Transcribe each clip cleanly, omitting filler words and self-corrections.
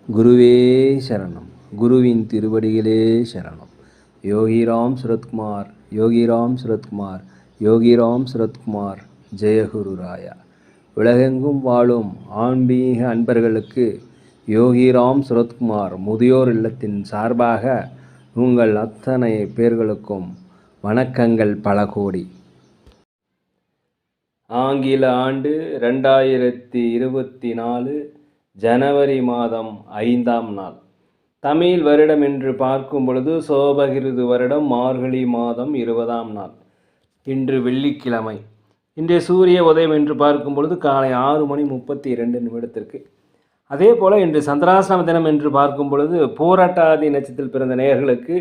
குருவே சரணம். குருவின் திருவடிகளே சரணம். யோகிராம் சுரத்குமார், யோகிராம் சுரத்குமார், யோகிராம் சுரத்குமார். ஜெயகுரு ராயா. உலகெங்கும் வாழும் ஆன்மீக அன்பர்களுக்கு யோகிராம் சுரத்குமார் முதியோர் இல்லத்தின் சார்பாக உங்கள் அத்தனை பேர்களுக்கும் வணக்கங்கள் பல கோடி. ஆங்கில ஆண்டு 2024 ஜனவரி மாதம் 5ஆம் நாள். தமிழ் வருடம் என்று பார்க்கும் பொழுது சோபகிருது வருடம் மார்கழி மாதம் 20ஆம் நாள். இன்று வெள்ளிக்கிழமை. இன்றைய சூரிய உதயம் என்று பார்க்கும் பொழுது காலை 6:32 அதே போல் இன்று சந்திராசிரம தினம் என்று பார்க்கும் பொழுது பூரட்டாதி நட்சத்திரத்தில் பிறந்த நேயர்களுக்கு,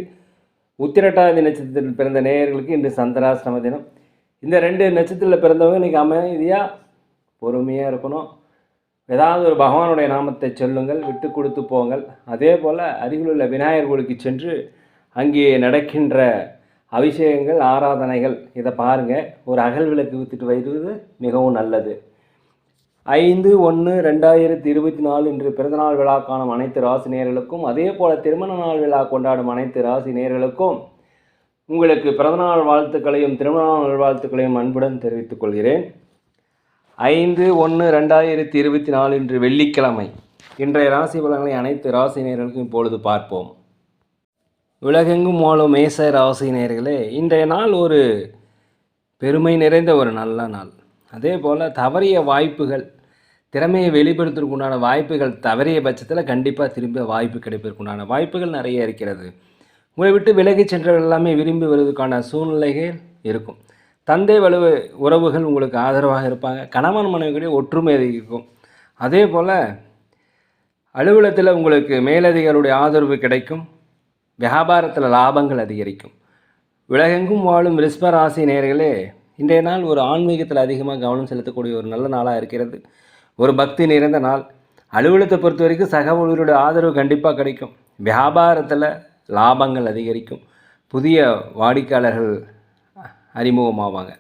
உத்திரட்டாதி நட்சத்திரத்தில் பிறந்த நேயர்களுக்கு இன்று சந்திராசிரம தினம். இந்த 2 நட்சத்திரத்தில் பிறந்தவங்க இன்றைக்கி அமைதியாக பொறுமையாக இருக்கணும். ஏதாவது ஒரு பகவானுடைய நாமத்தை சொல்லுங்கள், விட்டு கொடுத்து போங்கள். அதே போல் அருகிலுள்ள விநாயகர் கோயிலுக்கு சென்று அங்கே நடக்கின்ற அபிஷேகங்கள், ஆராதனைகள் இதை பாருங்கள். ஒரு அகல் விளக்கு வித்துட்டு வருவது மிகவும் நல்லது. 5/1/2024 இன்று பிறந்தநாள் விழா காணும் அனைத்து ராசி நேயர்களுக்கும், அதே போல் திருமண நாள் விழா கொண்டாடும் அனைத்து ராசி நேயர்களுக்கும் உங்களுக்கு பிறந்தநாள் வாழ்த்துக்களையும் திருமண நாள் வாழ்த்துக்களையும் அன்புடன் தெரிவித்துக் கொள்கிறேன். 5/1/2024 இன்று வெள்ளிக்கிழமை. இன்றைய ராசி பலன்களை அனைத்து ராசி நேயர்களுக்கும் இப்பொழுது பார்ப்போம். உலகெங்கும் வாழும் மேச ராசி நேயர்களே, இன்றைய நாள் ஒரு பெருமை நிறைந்த ஒரு நல்ல நாள். அதே போல் தவறிய வாய்ப்புகள், திறமையை வெளிப்படுத்துவதற்குண்டான வாய்ப்புகள் தவறிய பட்சத்தில் கண்டிப்பாக திரும்ப வாய்ப்பு கிடைப்பதற்குண்டான வாய்ப்புகள் நிறைய இருக்கிறது. உங்களை விட்டு விலகி சென்றவர்கள் எல்லாமே விரும்பி வருவதற்கான சூழ்நிலைகள் இருக்கும். தந்தை வலுவு உறவுகள் உங்களுக்கு ஆதரவாக இருப்பாங்க. கணவன் மனைவிகளுடைய ஒற்றுமை அதிகரிக்கும். அதே போல் அலுவலகத்தில் உங்களுக்கு மேலதிகாரிகளுடைய ஆதரவு கிடைக்கும். வியாபாரத்தில் லாபங்கள் அதிகரிக்கும். உலகெங்கும் வாழும் ரிஷப ராசி நேயர்களே, இன்றைய நாள் ஒரு ஆன்மீகத்தில் அதிகமாக கவனம் செலுத்தக்கூடிய ஒரு நல்ல நாளாக இருக்கிறது. ஒரு பக்தி நிறைந்த நாள். அலுவலகத்தை பொறுத்த வரைக்கும் சக ஊழியருடைய ஆதரவு கண்டிப்பாக கிடைக்கும். வியாபாரத்தில் லாபங்கள் அதிகரிக்கும். புதிய வாடிக்கையாளர்கள் அறிமுகமாவாங்க.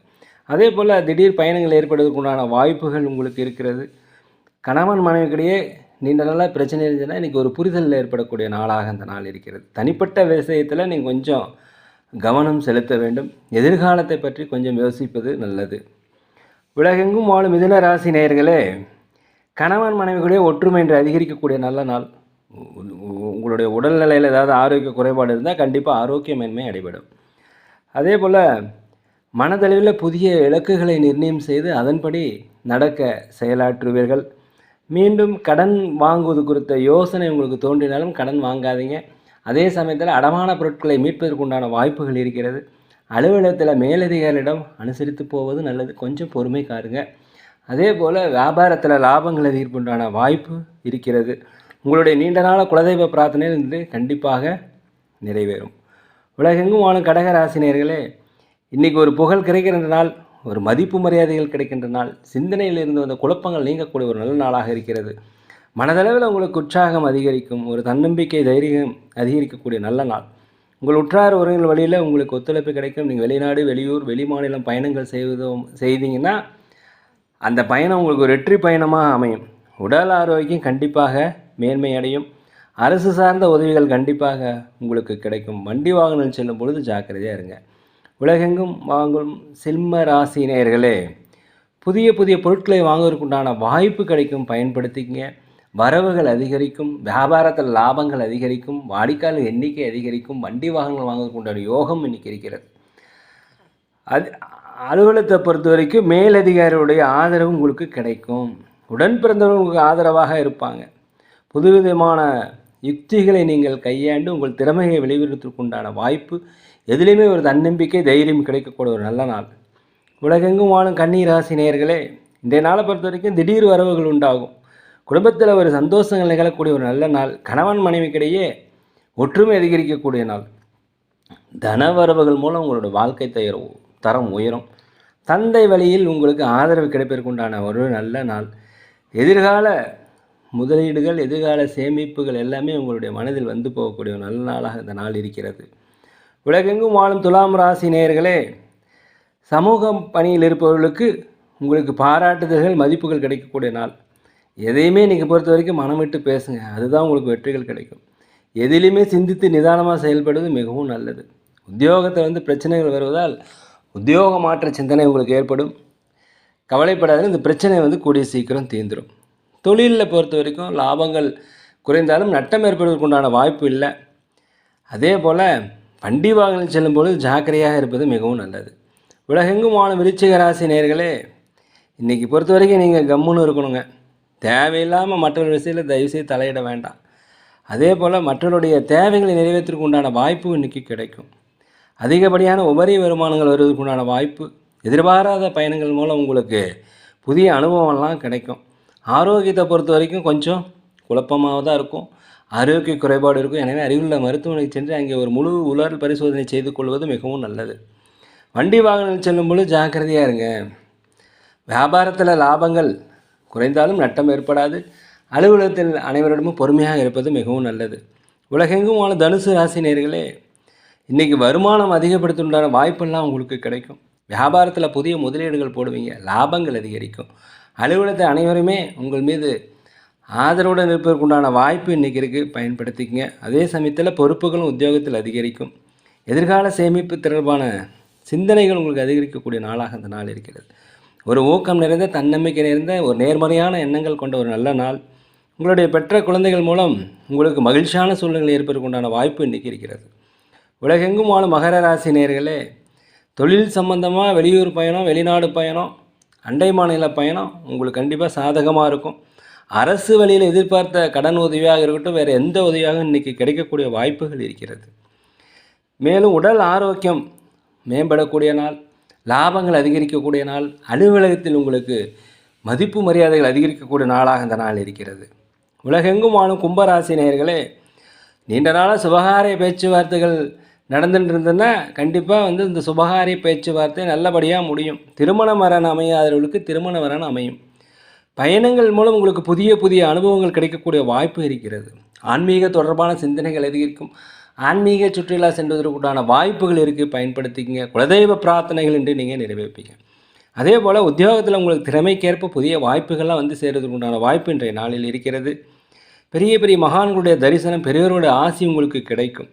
அதே போல் திடீர் பயணங்கள் ஏற்படுவதற்குண்டான வாய்ப்புகள் உங்களுக்கு இருக்கிறது. கணவன் மனைவிக்கிடையே நீண்ட நாளாக பிரச்சனை இருந்துச்சுன்னா இன்றைக்கி ஒரு புரிதல் ஏற்படக்கூடிய நாளாக அந்த நாள் இருக்கிறது. தனிப்பட்ட விஷயத்தில் நீங்கள் கொஞ்சம் கவனம் செலுத்த வேண்டும். எதிர்காலத்தை பற்றி கொஞ்சம் யோசிப்பது நல்லது. உலகெங்கும் வாழும் மிதுன ராசி நேயர்களே, கணவன் மனைவிகளுடைய ஒற்றுமை என்று அதிகரிக்கக்கூடிய நல்ல நாள். உங்களுடைய உடல்நிலையில் ஏதாவது ஆரோக்கிய குறைபாடு இருந்தால் கண்டிப்பாக ஆரோக்கிய மேன்மை அடைபடும். அதே போல் மனதளவில் புதிய இலக்குகளை நிர்ணயம் செய்து அதன்படி நடக்க செயலாற்றுவீர்கள். மீண்டும் கடன் வாங்குவது குறித்த யோசனை உங்களுக்கு தோன்றினாலும் கடன் வாங்காதீங்க. அதே சமயத்தில் அடமான பொருட்களை மீட்பதற்குண்டான வாய்ப்புகள் இருக்கிறது. அலுவலகத்தில் மேலதிகாரியிடம் அனுசரித்து போவது நல்லது. கொஞ்சம் பொறுமை காருங்க. அதே போல் வியாபாரத்தில் லாபங்கள் அதிகரிப்புண்டான வாய்ப்பு இருக்கிறது. உங்களுடைய நீண்ட நாள குலதெய்வ பிரார்த்தனை கண்டிப்பாக நிறைவேறும். உலகெங்கும் வாழும் கடகராசினியர்களே, இன்றைக்கி ஒரு புகழ் கிடைக்கின்ற நாள், ஒரு மதிப்பு மரியாதைகள் கிடைக்கின்ற நாள். சிந்தனையில் இருந்து வந்த குழப்பங்கள் நீங்கக்கூடிய ஒரு நல்ல நாளாக இருக்கிறது. மனதளவில் உங்களுக்கு உற்சாகம் அதிகரிக்கும். ஒரு தன்னம்பிக்கை, தைரியம் அதிகரிக்கக்கூடிய நல்ல நாள். உங்கள் உற்றார் உறவினர் வழியில் உங்களுக்கு ஒத்துழைப்பு கிடைக்கும். நீங்கள் வெளிநாடு, வெளியூர், வெளிமாநிலம் பயணங்கள் செய்தீங்கன்னா அந்த பயணம் உங்களுக்கு ஒரு வெற்றி பயணமாக அமையும். உடல் ஆரோக்கியம் கண்டிப்பாக மேன்மை அடையும். அரசு சார்ந்த உதவிகள் கண்டிப்பாக உங்களுக்கு கிடைக்கும். வண்டி வாகனம் செல்லும் பொழுது ஜாக்கிரதையாக இருங்க. உலகெங்கும் வாங்கும் சிம்ம ராசி நேயர்களே, புதிய புதிய பொருட்களை வாங்குவதற்குண்டான வாய்ப்பு கிடைக்கும். பயன்படுத்திக்கங்க. வரவுகள் அதிகரிக்கும். வியாபாரத்தில் லாபங்கள் அதிகரிக்கும். வாடிக்கையாளர் எண்ணிக்கை அதிகரிக்கும். வண்டி வாகனங்கள் வாங்குவதற்குண்டான யோகம் இன்னைக்கு இருக்கிறது. அலுவலகத்தை பொறுத்த வரைக்கும் மேலதிகாரியுடைய ஆதரவு உங்களுக்கு கிடைக்கும். உடன் பிறந்தவர்கள் உங்களுக்கு ஆதரவாக இருப்பாங்க. புதுவிதமான யுக்திகளை நீங்கள் கையாண்டு உங்கள் திறமையை வெளிப்படுத்துவதற்குண்டான வாய்ப்பு, எதிலையுமே ஒரு தன்னம்பிக்கை, தைரியம் கிடைக்கக்கூடிய ஒரு நல்ல நாள். உலகெங்கும் வாழும் கன்னி ராசி நேயர்களே, இன்றைய நாளை பொறுத்த வரைக்கும் திடீர் வரவுகள் உண்டாகும். குடும்பத்தில் ஒரு சந்தோஷங்கள் நிகழக்கூடிய ஒரு நல்ல நாள். கணவன் மனைவிக்கிடையே ஒற்றுமை அதிகரிக்கக்கூடிய நாள். தன வரவுகள் மூலம் உங்களோட வாழ்க்கை தரம் உயரும். தந்தை வழியில் உங்களுக்கு ஆதரவு கிடைப்பதற்குண்டான ஒரு நல்ல நாள். எதிர்கால முதலீடுகள், எதிர்கால சேமிப்புகள் எல்லாமே உங்களுடைய மனதில் வந்து போகக்கூடிய ஒரு நல்ல நாளாக இந்த நாள் இருக்கிறது. உலகெங்கும் வாழும் துலாம் ராசி நேயர்களே, சமூக பணியில் இருப்பவர்களுக்கு உங்களுக்கு பாராட்டுதல்கள், மதிப்புகள் கிடைக்கக்கூடிய நாள். எதையுமே இன்றைக்கி பொறுத்த வரைக்கும் மனம் விட்டு பேசுங்க, அதுதான் உங்களுக்கு வெற்றிகள் கிடைக்கும். எதிலையுமே சிந்தித்து நிதானமாக செயல்படுவது மிகவும் நல்லது. உத்தியோகத்தில் பிரச்சனைகள் வருவதால் உத்தியோக மாற்ற சிந்தனை உங்களுக்கு ஏற்படும். கவலைப்படாது, இந்த பிரச்சனை கூடிய சீக்கிரம் தீர்ந்துடும். தொழிலில் பொறுத்த வரைக்கும் லாபங்கள் குறைந்தாலும் நட்டம் ஏற்படுவதற்கு உண்டான வாய்ப்பு இல்லை. அதே போல் வண்டி வாகனம் செல்லும்பொழுது ஜாக்கிரதையாக இருப்பது மிகவும் நல்லது. உலகெங்கும் வாழும் விருச்சிக ராசி நேயர்களே, இன்றைக்கி பொறுத்த வரைக்கும் நீங்கள் கம்முன்னு இருக்கணுங்க. தேவையில்லாமல் மற்றொரு விஷயத்தில் தயவுசெய்து தலையிட வேண்டாம். அதே போல் மற்றவருடைய தேவைகளை நிறைவேற்றுவதற்கு உண்டான வாய்ப்பு இன்றைக்கி கிடைக்கும். அதிகப்படியான உபரி வருமானங்கள் வருவதற்கு உண்டான வாய்ப்பு, எதிர்பாராத பயணங்கள் மூலம் உங்களுக்கு புதிய அனுபவம்லாம் கிடைக்கும். ஆரோக்கியத்தை பொறுத்த வரைக்கும் கொஞ்சம் குழப்பமாக தான் இருக்கும், ஆரோக்கிய குறைபாடு இருக்கும். எனவே அருகிலுள்ள மருத்துவமனைக்கு சென்று அங்கே ஒரு முழு உலர் பரிசோதனை செய்து கொள்வது மிகவும் நல்லது. வண்டி வாகனங்கள் செல்லும் பொழுது ஜாக்கிரதையாக இருங்க. வியாபாரத்தில் லாபங்கள் குறைந்தாலும் நட்டம் ஏற்படாது. அலுவலகத்தில் அனைவரிடமும் பொறுமையாக இருப்பது மிகவும் நல்லது. உலகெங்கும் வாழும் தனுசு ராசி நேயர்களே, இன்றைக்கி வருமானம் அதிகப்படுத்துண்டான வாய்ப்பெல்லாம் உங்களுக்கு கிடைக்கும். வியாபாரத்தில் புதிய முதலீடுகள் போடுவீங்க, லாபங்கள் அதிகரிக்கும். அலுவலகத்தை அனைவருமே உங்கள் மீது ஆதரவுடன் இருப்பதற்குண்டான வாய்ப்பு இன்றைக்கி இருக்குது, பயன்படுத்திக்கங்க. அதே சமயத்தில் பொறுப்புகளும் உத்தியோகத்தில் அதிகரிக்கும். எதிர்கால சேமிப்பு தொடர்பான சிந்தனைகள் உங்களுக்கு அதிகரிக்கக்கூடிய நாளாக அந்த நாள் இருக்கிறது. ஒரு ஊக்கம் நிறைந்த, தன்னம்பிக்கை நிறைந்த, ஒரு நேர்மறையான எண்ணங்கள் கொண்ட ஒரு நல்ல நாள். உங்களுடைய பெற்ற குழந்தைகள் மூலம் உங்களுக்கு மகிழ்ச்சியான சூழ்நிலை ஏற்பதற்குண்டான வாய்ப்பு இன்றைக்கி இருக்கிறது. உலகெங்கும் வாழும் மகர ராசி நேயர்களே, தொழில் சம்பந்தமாக வெளியூர் பயணம், வெளிநாடு பயணம், அண்டை மாநில பயணம் உங்களுக்கு கண்டிப்பாக சாதகமாக இருக்கும். அரசு வழியில் எதிர்பார்த்த கடன் உதவியாக இருக்கட்டும், வேறு எந்த உதவியாக இன்றைக்கி கிடைக்கக்கூடிய வாய்ப்புகள் இருக்கிறது. மேலும் உடல் ஆரோக்கியம் மேம்படக்கூடிய நாள், லாபங்கள் அதிகரிக்கக்கூடிய நாள், அலுவலகத்தில் உங்களுக்கு மதிப்பு மரியாதைகள் அதிகரிக்கக்கூடிய நாளாக இந்த நாள் இருக்கிறது. உலகெங்கும் வாழும் கும்பராசி நேயர்களே, நீண்ட நாளாக சுபகாரிய பேச்சுவார்த்தைகள் நடந்துட்டு இருந்ததுன்னா கண்டிப்பாக இந்த சுபகாரிய பேச்சுவார்த்தை நல்லபடியாக முடியும். திருமண வரன் அமையாதவர்களுக்கு திருமண வரன் அமையும். பயணங்கள் மூலம் உங்களுக்கு புதிய புதிய அனுபவங்கள் கிடைக்கக்கூடிய வாய்ப்பு இருக்கிறது. ஆன்மீக தொடர்பான சிந்தனைகள் அதிகரிக்கும். ஆன்மீக சுற்றுலா சென்றதற்குண்டான வாய்ப்புகள் இருக்குது, பயன்படுத்திக்கங்க. குலதெய்வ பிரார்த்தனைகள் என்று நீங்கள் நிறைவேற்பீங்க. அதே போல் உத்தியோகத்தில் உங்களுக்கு திறமைக்கேற்ப புதிய வாய்ப்புகள்லாம் சேர்றதுக்கு உண்டான வாய்ப்பு இன்றைய நாளில் இருக்கிறது. பெரிய பெரிய மகான்களுடைய தரிசனம், பெரியவருடைய ஆசி உங்களுக்கு கிடைக்கும்.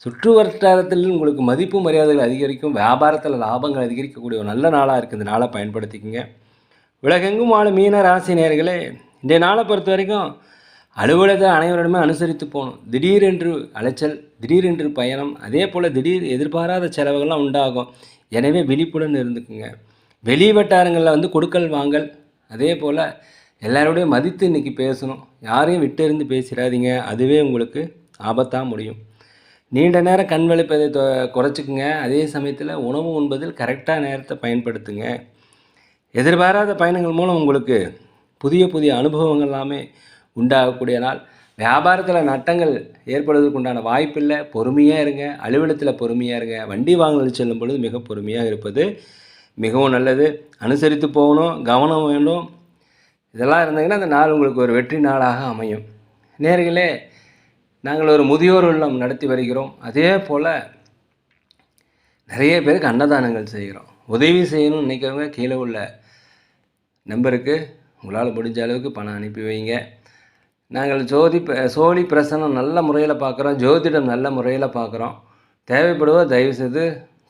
சுற்று வட்டாரத்தில் உங்களுக்கு மதிப்பு மரியாதைகள் அதிகரிக்கும். வியாபாரத்தில் லாபங்கள் அதிகரிக்கக்கூடிய ஒரு நல்ல நாளாக இருக்குது. இந்த நாளை பயன்படுத்திக்கங்க. உலகெங்கும் வாழும் மீன ராசி நேயர்களே, இன்றைய நாளை பொறுத்த வரைக்கும் அலுவலகத்தை அனைவரிடமே அனுசரித்து போகணும். திடீரென்று அலைச்சல், திடீரென்று பயணம், அதே போல் திடீர் எதிர்பாராத செலவுகள்லாம் உண்டாகும். எனவே விழிப்புடன் இருந்துக்குங்க. வெளி வட்டாரங்களில் கொடுக்கல் வாங்கல், அதே போல் எல்லாரோடையும் மதித்து இன்றைக்கி பேசணும். யாரையும் விட்டு இருந்து பேசிடாதீங்க, அதுவே உங்களுக்கு ஆபத்தாக முடியும். நீண்ட நேரம் கண் விழிப்பதை குறைச்சிக்குங்க. அதே சமயத்தில் உணவு உண்பதில் கரெக்டாக நேரத்தை பயன்படுத்துங்க. எதிர்பாராத பயணங்கள் மூலம் உங்களுக்கு புதிய புதிய அனுபவங்கள் எல்லாமே உண்டாகக்கூடிய நாள். வியாபாரத்தில் நட்டங்கள் ஏற்படுவதற்கு உண்டான வாய்ப்பில்லை, பொறுமையாக இருங்க. அலுவலகத்தில் பொறுமையாக இருங்க. வண்டி வாங்கல் செல்லும் பொழுது மிக பொறுமையாக இருப்பது மிகவும் நல்லது. அனுசரித்து போகணும், கவனம் வேண்டும். இதெல்லாம் இருந்தீங்கன்னா அந்த நாள் உங்களுக்கு ஒரு வெற்றி நாளாக அமையும். நேயர்களே, நாங்கள் ஒரு முதியோர் இல்லம் நடத்தி வருகிறோம். அதே போல் நிறைய பேருக்கு அன்னதானங்கள் செய்கிறோம். உதவி செய்யணும்னு நினைக்கிறவங்க கீழே உள்ள நம்பருக்கு உங்களால் முடிஞ்ச அளவுக்கு பணம் அனுப்பி வைங்க. நாங்கள் சோழி பிரசனம் நல்ல முறையில் பார்க்குறோம், ஜோதிடம் நல்ல முறையில் பார்க்குறோம். தேவைப்படுவோர் தயவுசெய்து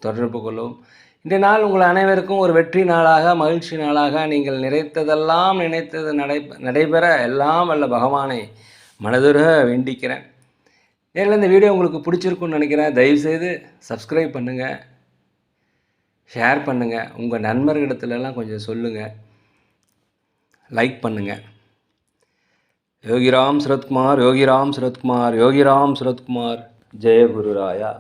தொடர்பு கொள்ளவும். இன்றைய நாள் உங்கள் அனைவருக்கும் ஒரு வெற்றி நாளாக, மகிழ்ச்சி நாளாக, நீங்கள் நினைத்ததெல்லாம் நினைத்தது நடைபெற எல்லாம் வல்ல பகவானை மனதுருக வேண்டிக்கிறேன். நேரில் இந்த வீடியோ உங்களுக்கு பிடிச்சிருக்குன்னு நினைக்கிறேன். தயவுசெய்து சப்ஸ்கிரைப் பண்ணுங்கள், ஷேர் பண்ணுங்கள், உங்கள் நண்பர்களிடத்துலலாம் கொஞ்சம் சொல்லுங்கள், லைக் பண்ணுங்கள். யோகிராம் சுரத்குமார், யோகிராம் சுரத்குமார், யோகிராம் சுரத்குமார். ஜெய குருராயா.